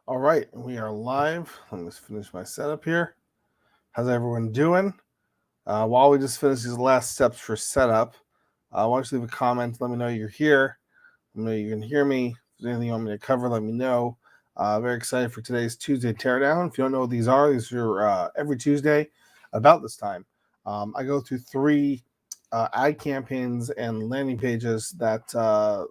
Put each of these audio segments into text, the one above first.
All right, we are live. Let me just finish my setup here. How's everyone doing? While we just finish these last steps for setup, why don't you leave a comment? Let me know you're here. Let me know you can hear me. If there's anything you want me to cover, let me know. Very excited for today's Tuesday Teardown. If you don't know what these are every Tuesday about this time. I go through three ad campaigns and landing pages that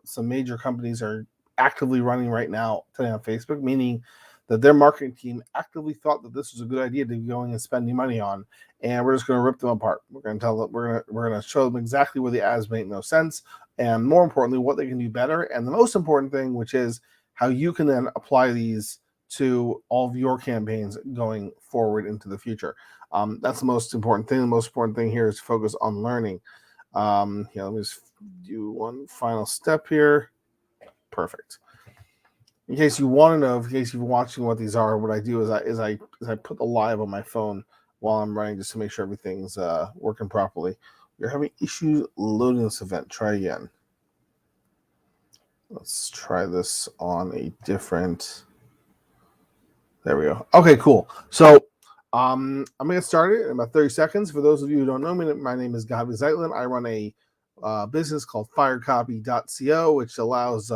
some major companies are actively running right now today on Facebook, meaning that their marketing team actively thought that this was a good idea to be going and spending money on, and we're just going to rip them apart. We're going to tell them we're going to show them exactly where the ads make no sense, and more importantly, what they can do better, and the most important thing, which is how you can then apply these to all of your campaigns going forward into the future. That's the most important thing. The most important thing here is to focus on learning. Let me just do one final step here. Perfect. In case you want to know, in case you've been watching what these are, what I do is I put the live on my phone while I'm running just to make sure everything's working properly. You're having issues loading this event. Try again. Let's try this on a different. There we go. Okay, cool. So I'm gonna get started in about 30 seconds. For those of you who don't know me, my name is Gabi Zeitlin. I run a business called firecopy.co, which allows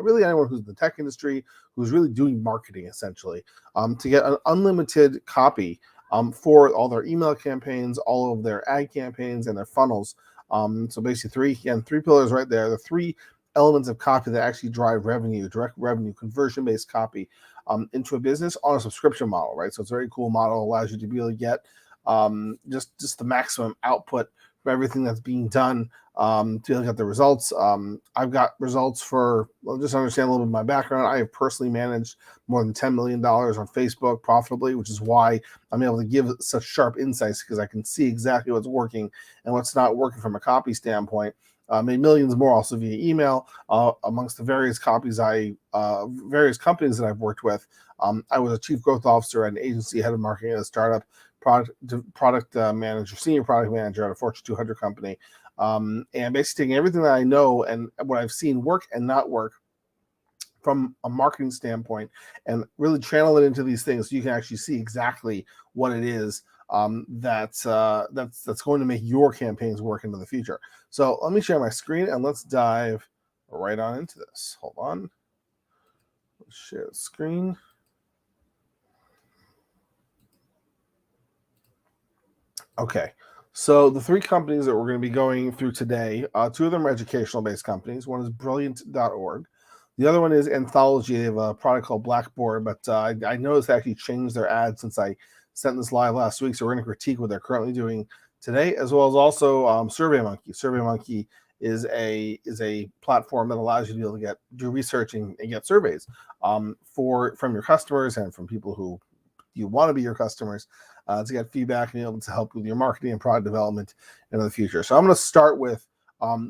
really anyone who's in the tech industry, who's really doing marketing essentially, to get an unlimited copy for all their email campaigns, all of their ad campaigns, and their funnels. So basically, three pillars right there. The three elements of copy that actually drive revenue, direct revenue, conversion-based copy into a business on a subscription model, right? So it's a very cool model, allows you to be able to get just the maximum output from everything that's being done to be able to get the results. I've got results for, just understand a little bit of my background. I have personally managed more than $10 million on Facebook profitably, which is why I'm able to give such sharp insights, because I can see exactly what's working and what's not working from a copy standpoint. Made millions more also via email amongst the various various companies that I've worked with. I was a chief growth officer at an agency, head of marketing at a startup, product manager, senior product manager at a Fortune 200 company, and basically taking everything that I know and what I've seen work and not work from a marketing standpoint and really channel it into these things so you can actually see exactly what it is that's going to make your campaigns work into the future. So let me share my screen and let's dive right on into this. Hold on. Let's share the screen. Okay. So the three companies that we're going to be going through today, two of them are educational-based companies. One is Brilliant.org. The other one is Anthology. They have a product called Blackboard, but I noticed they actually changed their ads since I sent this live last week. So we're going to critique what they're currently doing today, as well as also SurveyMonkey. SurveyMonkey is a platform that allows you to be able to do research and get surveys from your customers and from people who you want to be your customers to get feedback and be able to help with your marketing and product development in the future. So I'm going to start with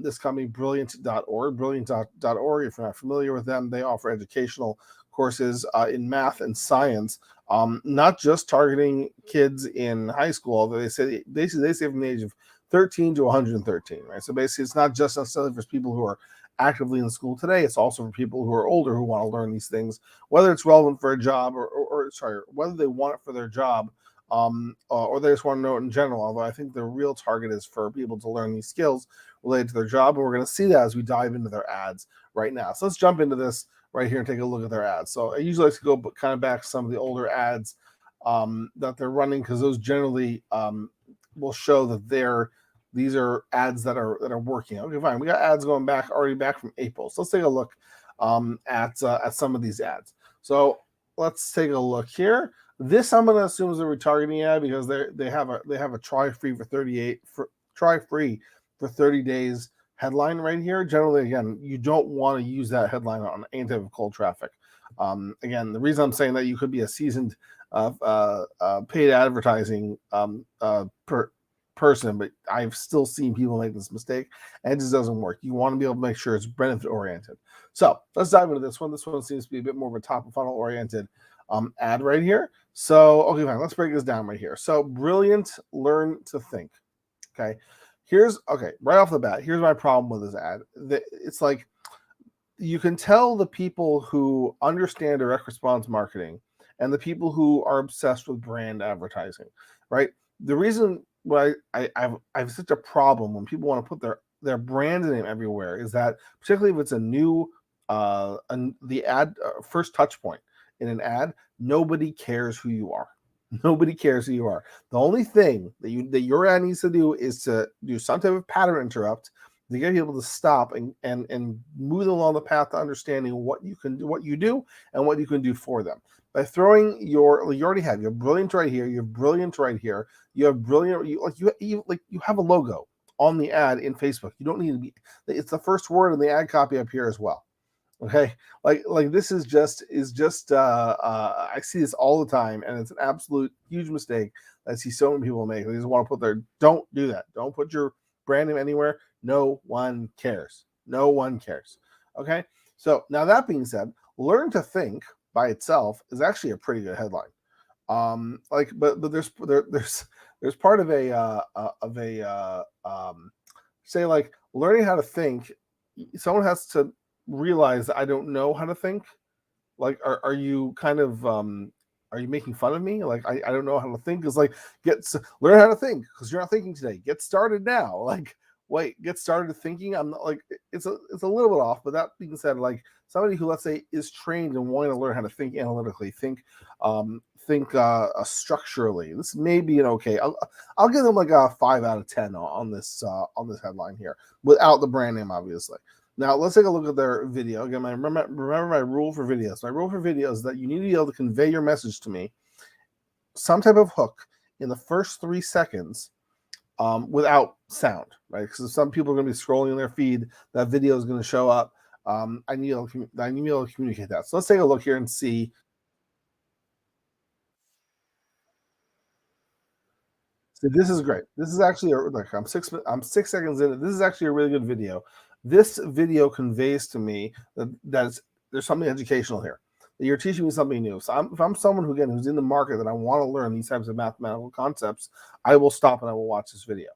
this company, Brilliant.org. Brilliant.org, if you're not familiar with them, they offer educational courses in math and science, not just targeting kids in high school, although they say from the age of 13 to 113, right? So basically, it's not just necessarily for people who are actively in school today. It's also for people who are older who want to learn these things, whether it's relevant for a job or whether they want it for their job, or they just want to know it in general. Although I think the real target is for people to learn these skills related to their job, and we're going to see that as we dive into their ads right now. So let's jump into this right here and take a look at their ads. So I usually like to go kind of back to some of the older ads that they're running, because those generally will show that these are ads that are working. Okay, fine. We got ads already back from April. So let's take a look at some of these ads. So let's take a look here. This I'm going to assume is a retargeting ad, because they have a try free for 30 days headline right here. Generally, again, you don't want to use that headline on any type of cold traffic. Again, the reason I'm saying that, you could be a seasoned paid advertising person, but I've still seen people make this mistake, and it just doesn't work. You want to be able to make sure it's benefit oriented. So let's dive into this one. This one seems to be a bit more of a top of funnel oriented ad right here. So okay, fine. Let's break this down right here. So Brilliant, learn to think. Okay, right off the bat, here's my problem with this ad. It's like you can tell the people who understand direct response marketing and the people who are obsessed with brand advertising, right? The reason why I have such a problem when people want to put their brand name everywhere is that, particularly if it's a new the ad first touch point in an ad, nobody cares who you are. Nobody cares who you are. The only thing that your ad needs to do is to do some type of pattern interrupt to get people to stop and move them along the path to understanding what you can do, what you do, and what you can do for them. By throwing you already have your brilliant right here, you have brilliant right here, you have brilliant, you have a logo on the ad in Facebook. You don't need to be. It's the first word in the ad copy up here as well. Okay, like this is just I see this all the time, and it's an absolute huge mistake that I see so many people make. They just want to put their don't do that. Don't put your brand name anywhere. No one cares. No one cares. Okay, so now that being said, learn to think by itself is actually a pretty good headline. But there's part of say like learning how to think. Someone has to realize that I don't know how to think. Like, are you kind of are you making fun of me? Like, I don't know how to think. It's like learn how to think because you're not thinking today. Get started now. Like, wait, get started thinking. I'm not like it's a little bit off. But that being said, like somebody who, let's say, is trained and wanting to learn how to think analytically, think structurally. This may be an okay. I'll give them like a 5 out of 10 on this headline here without the brand name, obviously. Now, let's take a look at their video. Again, remember my rule for videos. My rule for videos is that you need to be able to convey your message to me, some type of hook in the first 3 seconds without sound, right? Because some people are going to be scrolling in their feed, that video is going to show up. I need to be able to communicate that. So let's take a look here and see. So this is great. This is actually I'm 6 seconds in. This is actually a really good video. This video conveys to me that there's something educational here. That you're teaching me something new. So if I'm someone who's in the market that I want to learn these types of mathematical concepts, I will stop and I will watch this video.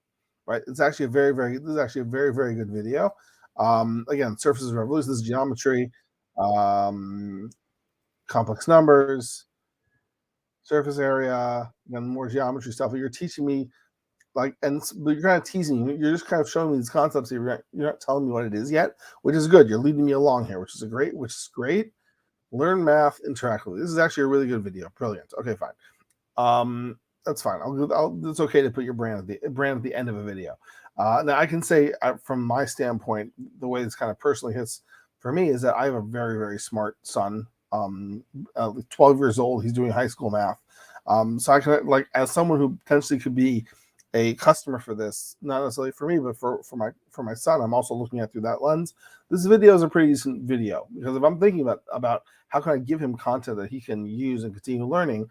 Right? It's actually this is actually a very, very good video. Again, surfaces of revolution. This is geometry, complex numbers, surface area, and more geometry stuff. But you're teaching me but you're kind of teasing me. You're just kind of showing me these concepts. You're not telling me what it is yet, which is good. You're leading me along here, which is great. Learn math interactively. This is actually a really good video. Brilliant. Okay, fine. That's fine. It's okay to put your brand at the end of a video. Now I can say from my standpoint, the way this kind of personally hits for me is that I have a very, very smart son. 12 years old. He's doing high school math. So I can, like, as someone who potentially could be a customer for this, not necessarily for me, but for my son, I'm also looking at through that lens. This video is a pretty decent video because if I'm thinking about how can I give him content that he can use and continue learning,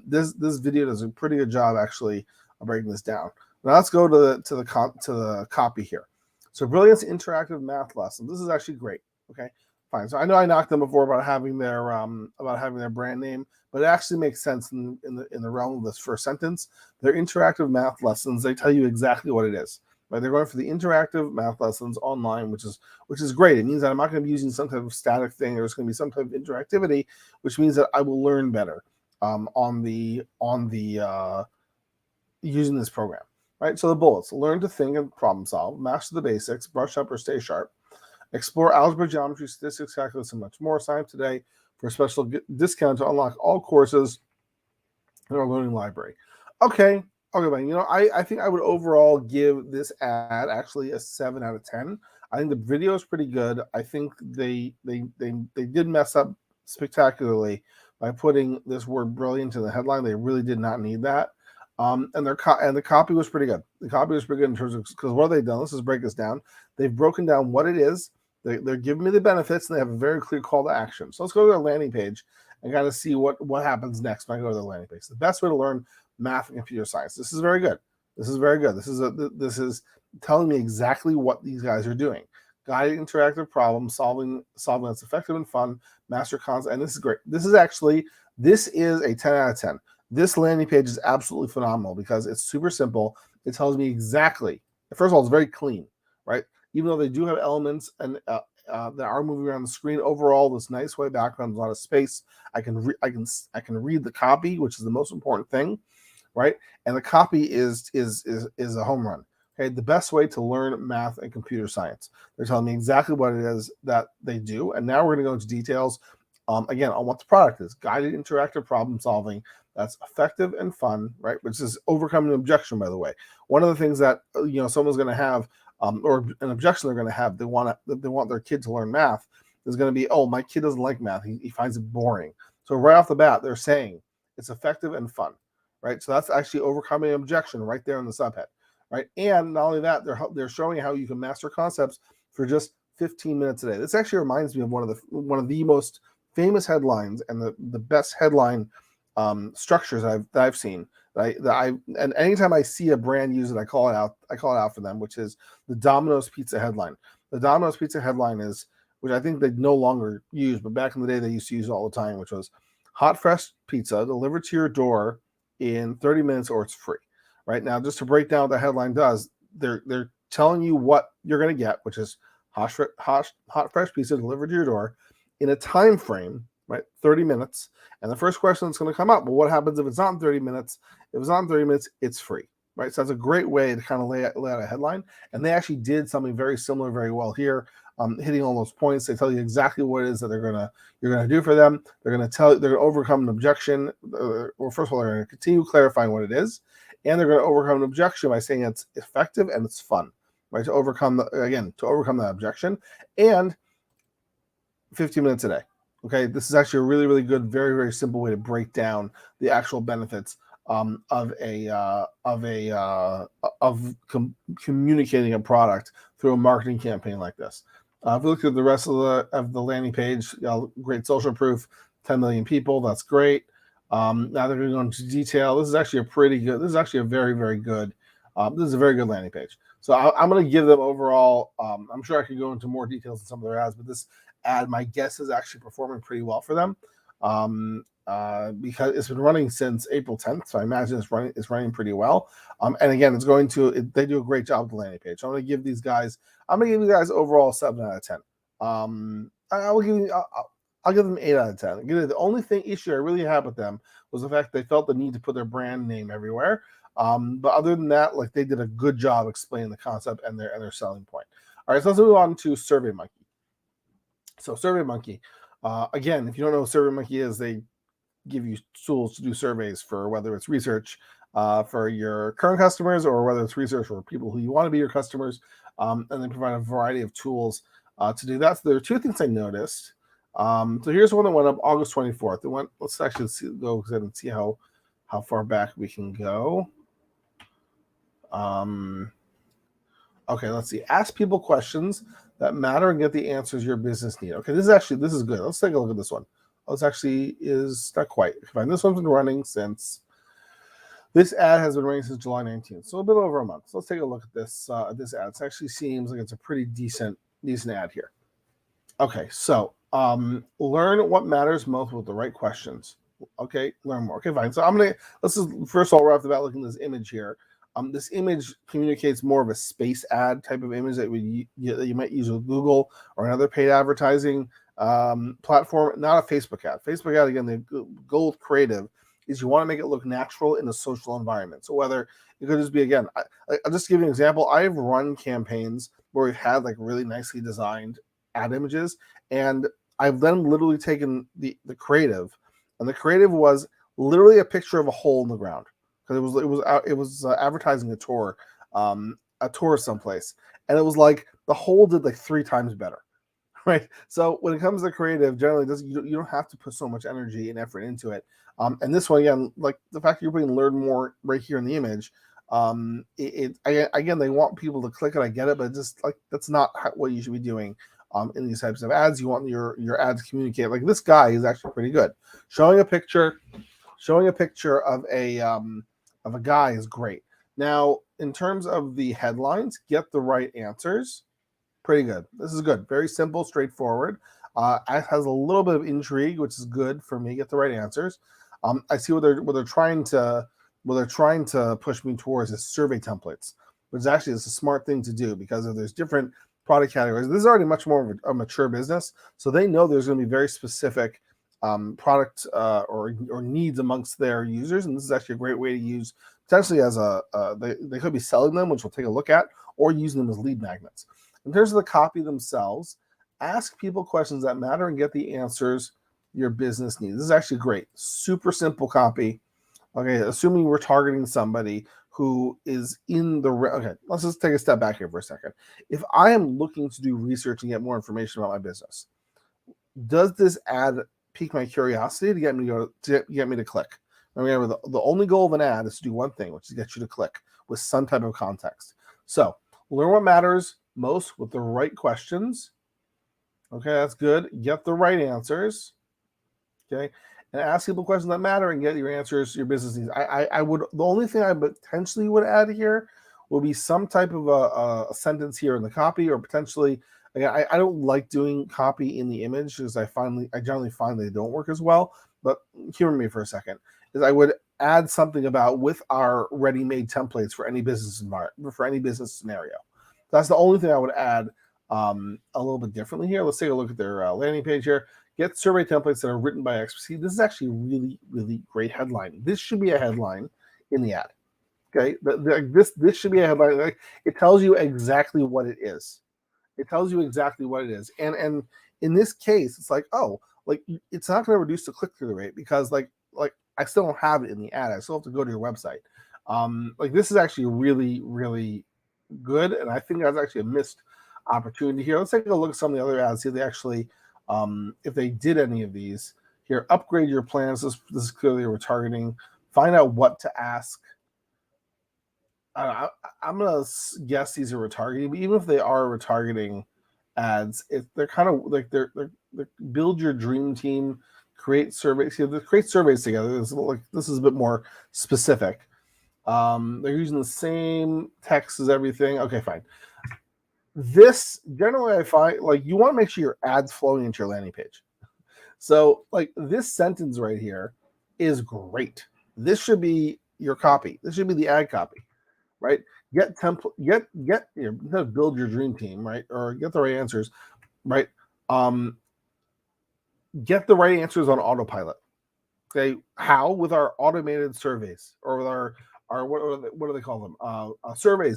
this video does a pretty good job actually of breaking this down. Now let's go to the copy here. So Brilliant's interactive math lesson. This is actually great. Okay, fine. So I know I knocked them before about having their brand name, but it actually makes sense in the realm of this first sentence. They're interactive math lessons. They tell you exactly what it is. Right? They're going for the interactive math lessons online, which is great. It means that I'm not going to be using some type of static thing. There's going to be some type of interactivity, which means that I will learn better on the using this program. Right? So the bullets: learn to think and problem solve, master the basics, brush up or stay sharp, explore algebra, geometry, statistics, calculus, and much more. Sign up today for a special discount to unlock all courses in our learning library. Okay, man. I think I would overall give this ad actually a 7 out of 10. I think the video is pretty good. I think they did mess up spectacularly by putting this word brilliant in the headline. They really did not need that. And the copy was pretty good. The copy was pretty good in terms of, because what have they done? Let's just break this down. They've broken down what it is. They're giving me the benefits, and they have a very clear call to action. So let's go to their landing page and kind of see what happens next when I go to the landing page. The best way to learn math and computer science. This is very good. This is telling me exactly what these guys are doing. Guided interactive problem solving that's effective and fun. Master concept, and this is great. This is a 10 out of 10. This landing page is absolutely phenomenal because it's super simple. It tells me exactly. First of all, it's very clean, right? Even though they do have elements and that are moving around the screen. Overall, this nice white background, a lot of space. I can read the copy, which is the most important thing, right? And the copy is a home run. Okay, the best way to learn math and computer science. They're telling me exactly what it is that they do, and now we're going to go into details. Again, on what the product is: guided interactive problem solving that's effective and fun, right? Which is overcoming an objection, by the way. One of the things that someone's going to have, or an objection they're going to have, they want their kid to learn math, is going to be, oh, my kid doesn't like math; he finds it boring. So right off the bat, they're saying it's effective and fun, right? So that's actually overcoming an objection right there in the subhead, right? And not only that, they're showing how you can master concepts for just 15 minutes a day. This actually reminds me of one of the most famous headlines and the best headline structures that I've seen. And anytime I see a brand use it, I call it out for them, which is the Domino's Pizza headline. The Domino's Pizza headline is, which I think they no longer use, but back in the day they used to use it all the time, which was hot fresh pizza delivered to your door in 30 minutes or it's free. Right now, just to break down what the headline does, they're telling you what you're going to get, which is hot fresh pizza delivered to your door in a time frame, right? 30 minutes. And the first question that's going to come up, well, what happens if it's not in 30 minutes? If it's not in 30 minutes, it's free, right? So that's a great way to kind of lay out a headline. And they actually did something very similar very well here, hitting all those points. They tell you exactly what it is that you're gonna do for them. They're going to overcome an objection. Well, first of all, they're going to continue clarifying what it is, and they're going to overcome an objection by saying it's effective and it's fun, right? To overcome that objection, and 15 minutes a day. Okay, this is actually a really, really good, very, very simple way to break down the actual benefits of communicating a product through a marketing campaign like this. If you look at the rest of the landing page, great social proof, 10 million people. That's great. Now they're going to go into detail. This is actually a very, very good. This is a very good landing page. So I'm going to give them overall. I'm sure I could go into more details in some of their ads, but this ad, my guess, is actually performing pretty well for them, because it's been running since April 10th. So I imagine it's running pretty well. And again, they do a great job with the landing page. So I'm going to give you guys overall 7 out of 10. I'll give them 8 out of 10. Again, the only issue I really had with them was the fact they felt the need to put their brand name everywhere. But other than that, like, they did a good job explaining the concept and their selling point. All right, so let's move on to SurveyMonkey. So SurveyMonkey, again, if you don't know what SurveyMonkey is, they give you tools to do surveys for whether it's research for your current customers or whether it's research for people who you want to be your customers, and they provide a variety of tools to do that. So there are 2 things I noticed. So here's one that went up August 24th. Let's actually go ahead and see how far back we can go. Okay, let's see. Ask people questions that matter and get the answers your business need. Okay, this is good. Let's take a look at this one. This actually is not quite. This one's been running since. This ad has been running since July 19th, so a bit over a month. So let's take a look at this ad. It actually seems like it's a pretty decent ad here. Okay, so learn what matters most with the right questions. Okay, learn more. Okay, fine. So first of all, right off the bat, looking at this image here. This image communicates more of a space ad type of image that you might use with Google or another paid advertising platform, not a Facebook ad. Facebook ad, again, the goal with creative is you want to make it look natural in a social environment. So whether it could just be, again, I'll just give you an example. I've run campaigns where we've had like really nicely designed ad images, and I've then literally taken the creative, and the creative was literally a picture of a hole in the ground. Because it was advertising a tour someplace, and it was like the whole did like 3 times better, right? So when it comes to creative, generally you don't have to put so much energy and effort into it. And this one, again, like the fact that you're putting learn more right here in the image, again, they want people to click it. I get it, but just like that's not what you should be doing in these types of ads. You want your ads to communicate. Like this guy is actually pretty good, showing a picture of a guy is great. Now, in terms of the headlines, get the right answers. Pretty good. This is good. Very simple, straightforward. It has a little bit of intrigue, which is good for me. Get the right answers. I see what they're trying to push me towards is survey templates, which actually is a smart thing to do, because if there's different product categories. This is already much more of a mature business, so they know there's going to be very specific product or needs amongst their users, and this is actually a great way to use potentially as they could be selling them, which we'll take a look at, or using them as lead magnets. In terms of the copy themselves, ask people questions that matter and get the answers your business needs. This is actually great. Super simple copy. Okay, assuming we're targeting somebody who is in the... Okay, let's just take a step back here for a second. If I am looking to do research and get more information about my business, does this ad pique my curiosity to get me to click? Remember, the only goal of an ad is to do one thing, which is get you to click with some type of context. So learn what matters most with the right questions. Okay, that's good. Get the right answers. Okay, and ask people questions that matter and get your answers, your business needs. I would, the only thing I potentially would add here will be some type of a sentence here in the copy, or potentially, again, I don't like doing copy in the image because I generally find they don't work as well. But humor me for a second. Is I would add something about with our ready-made templates for any business environment, for any business scenario. That's the only thing I would add a little bit differently here. Let's take a look at their landing page here. Get survey templates that are written by experts. See, this is actually a really, really great headline. This should be a headline in the ad. Okay, this should be a headline. Like, it tells you exactly what it is. It tells you exactly what it is. And in this case, it's like, oh, like it's not going to reduce the click-through rate because like I still don't have it in the ad. I still have to go to your website. Like this is actually really, really good, and I think that's actually a missed opportunity here. Let's take a look at some of the other ads. See if they actually, if they did any of these here. Upgrade your plans. This is clearly retargeting. Find out what to ask. I'm gonna guess these are retargeting, but even if they are retargeting ads, they're kind of like they're build your dream team, create surveys. They create surveys together. This is a bit more specific. They're using the same text as everything. Okay, fine. This generally I find like you want to make sure your ad's flowing into your landing page. So like this sentence right here is great. This should be your copy. This should be the ad copy, right? Get build your dream team, right? Or get the right answers, right? Get the right answers on autopilot. Okay, how? With our automated surveys, or with our what do they call them? Survey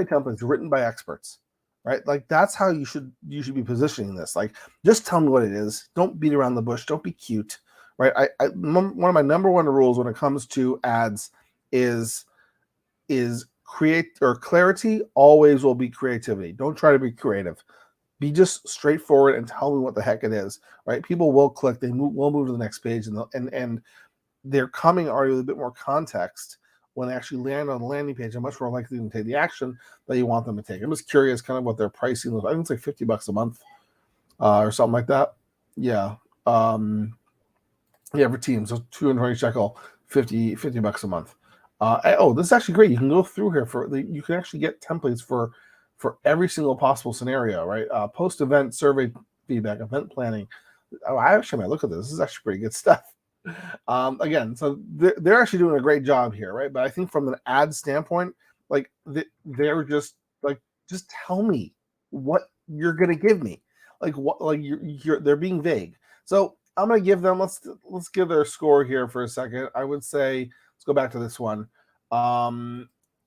templates written by experts, right? Like that's how you should be positioning this. Like, just tell me what it is. Don't beat around the bush. Don't be cute, right? One of my number one rules when it comes to ads is clarity always will be creativity. Don't try to be creative. Be just straightforward and tell me what the heck it is, right? People will click. Will move to the next page, and they're coming already with a bit more context. When they actually land on the landing page, I'm much more likely to take the action that you want them to take. I'm just curious kind of what their pricing is. I think it's like $50 a month or something like that. Yeah. For teams, so 220 shekel, $50 a month. This is actually great. You can go through here you can actually get templates for every single possible scenario, right? Post-event survey feedback, event planning. I actually might look at this. This is actually pretty good stuff. Again, so they're actually doing a great job here, right? But I think from an ad standpoint, like they're just like, just tell me what you're gonna give me, like what, like they're being vague. So I'm gonna give them. Let's give their score here for a second. I would say let's go back to this one. I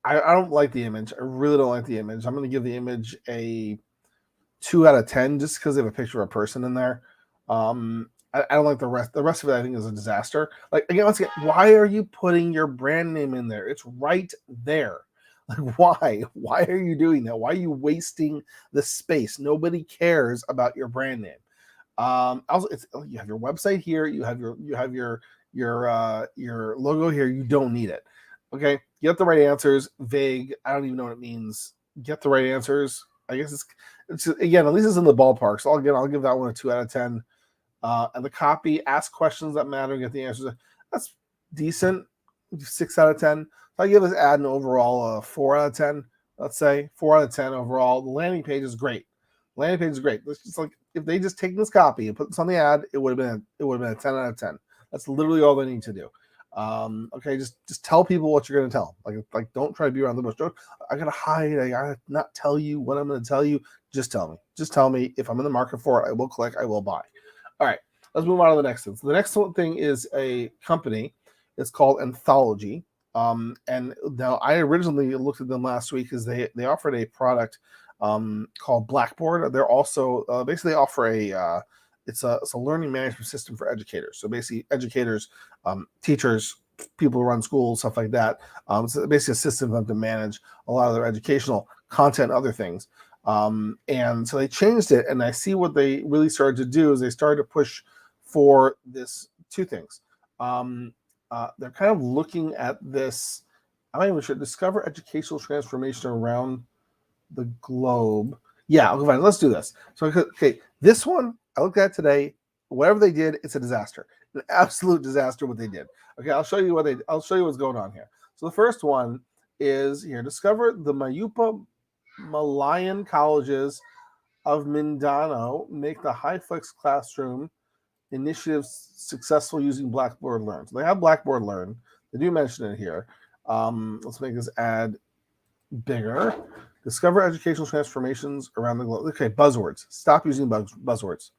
don't like the image. I really don't like the image. I'm gonna give the image a 2 out of 10 just because they have a picture of a person in there. I don't like the rest. The rest of it, I think, is a disaster. Like, again, once again, why are you putting your brand name in there? It's right there. Like, why? Why are you doing that? Why are you wasting the space? Nobody cares about your brand name. Also, you have your website here. You have your logo here. You don't need it. Okay, get the right answers. Vague. I don't even know what it means. Get the right answers. I guess it's again, at least it's in the ballpark. So I'll give that one a 2 out of 10. And the copy, ask questions that matter, get the answers. That's decent, 6 out of 10. So I give this ad an overall 4 out of 10. Let's say 4 out of 10 overall. The landing page is great. It's just like if they just take this copy and put this on the ad, it would have been a 10 out of 10. That's literally all they need to do. Okay, just tell people what you're going to tell. Like don't try to be around the bush. I gotta hide. I gotta not tell you what I'm going to tell you. Just tell me. Just tell me if I'm in the market for it. I will click. I will buy. All right, let's move on to the next thing. So the next thing is a company. It's called Anthology. And now I originally looked at them last week because they offered a product called Blackboard. They're also basically offer a it's a learning management system for educators. So basically, educators, teachers, people who run schools, stuff like that. It's basically a system for them to manage a lot of their educational content, and other things. And so they changed it, and I see what they really started to do is they started to push for this two things. They're kind of looking at this. I'm not even sure. Discover educational transformation around the globe. Yeah, okay, fine. Let's do this. So, okay, this one I looked at today. Whatever they did, it's a disaster, an absolute disaster. What they did. Okay, I'll show you what's going on here. So the first one is here. Discover the Mayupa Malayan colleges of Mindanao make the high-flex classroom initiative successful using Blackboard Learn. So they have Blackboard Learn. They do mention it here. Let's make this ad bigger. Discover educational transformations around the globe. Okay, buzzwords. Stop using buzzwords.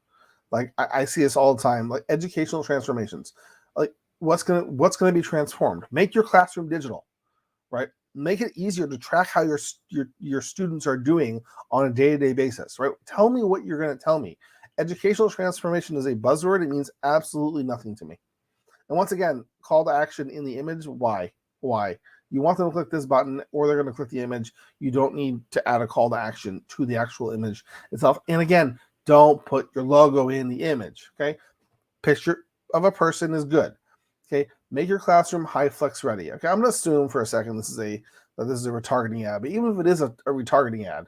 Like I see this all the time. Like educational transformations. Like what's gonna be transformed? Make your classroom digital, right? Make it easier to track how your students are doing on a day-to-day basis, right? Tell me what you're gonna tell me. Educational transformation is a buzzword. It means absolutely nothing to me. And once again, call to action in the image. Why? You want them to click this button or they're going to click the image. You don't need to add a call to action to the actual image itself. And again, don't put your logo in the image, okay? Picture of a person is good, okay? Make your classroom high flex ready, okay? I'm going to assume for a second this is a retargeting ad, but even if it is a retargeting ad,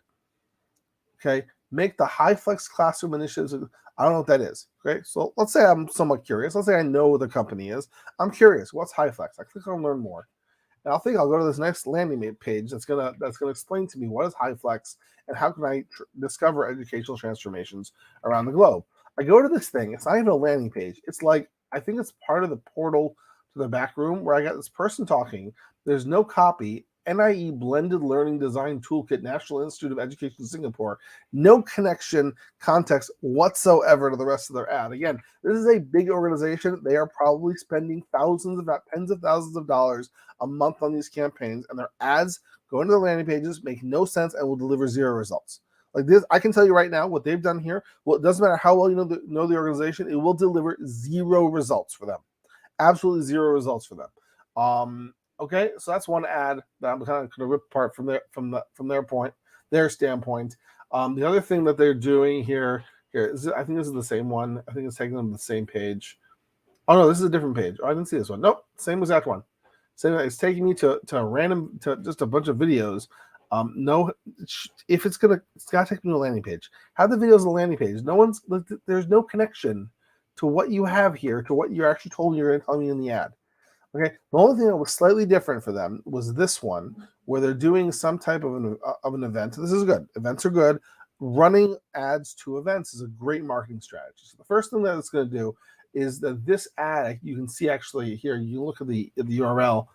okay, make the high flex classroom initiatives. I don't know what that is, okay? So let's say I'm somewhat curious. Let's say I know what the company is. I'm curious. What's high flex? I click on learn more. And I'll go to this next landing page that's gonna explain to me what is HighFlex and how can I discover educational transformations around the globe. I go to this thing. It's not even a landing page. It's like I think it's part of the portal to the back room where I got this person talking. There's no copy. NIE Blended Learning Design Toolkit, National Institute of Education Singapore. No connection, context whatsoever to the rest of their ad. Again, this is a big organization. They are probably spending thousands, if not tens of thousands of dollars a month on these campaigns, and their ads going to the landing pages make no sense and will deliver zero results. Like this, I can tell you right now what they've done here. Well, it doesn't matter how well you know the organization, it will deliver zero results for them. Absolutely zero results for them. Okay, so that's one ad that I'm kind of going to rip apart from their standpoint. The other thing that they're doing here is, I think this is the same one. I think it's taking them to the same page. Oh no, this is a different page. Oh, I didn't see this one. Nope, same exact one. Same. It's taking me to just a bunch of videos. No, if it's gotta take me to a landing page. Have the videos on the landing page. There's no connection to what you have here to what you're actually told you're going to tell me in the ad. Okay, the only thing that was slightly different for them was this one, where they're doing some type of an event. This is good. Events are good. Running ads to events is a great marketing strategy. So the first thing that it's going to do is that this ad, you can see actually here, you look at the URL,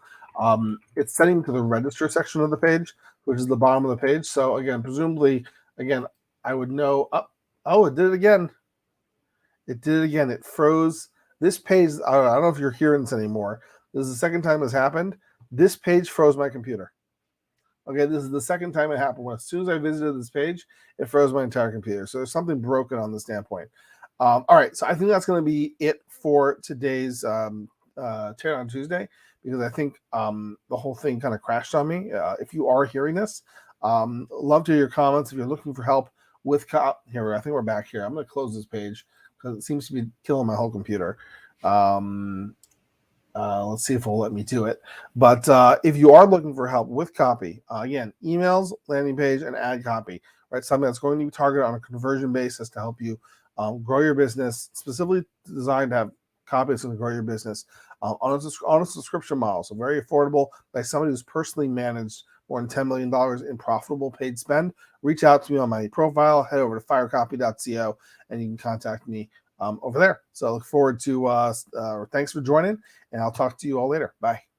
it's sending to the register section of the page, which is the bottom of the page. So again, presumably, I would know, oh, it did it again. It froze. This page, I don't know if you're hearing this anymore. This is the second time it's happened. This page froze my computer. Okay, this is the second time it happened. As soon as I visited this page, it froze my entire computer. So there's something broken on this standpoint. All right, so I think that's going to be it for today's Teardown Tuesday, because I think the whole thing kind of crashed on me. If you are hearing this, love to hear your comments. If you're looking for help with here, I think we're back here. I'm going to close this page because it seems to be killing my whole computer. Let's see if it'll let me do it. But if you are looking for help with copy, again, emails, landing page, and ad copy, right? Something that's going to be targeted on a conversion basis to help you grow your business, specifically designed to have copy that's going to grow your business on a subscription model. So very affordable by somebody who's personally managed more than $10 million in profitable paid spend. Reach out to me on my profile, head over to firecopy.co, and you can contact me over there. So I look forward to thanks for joining, and I'll talk to you all later. Bye.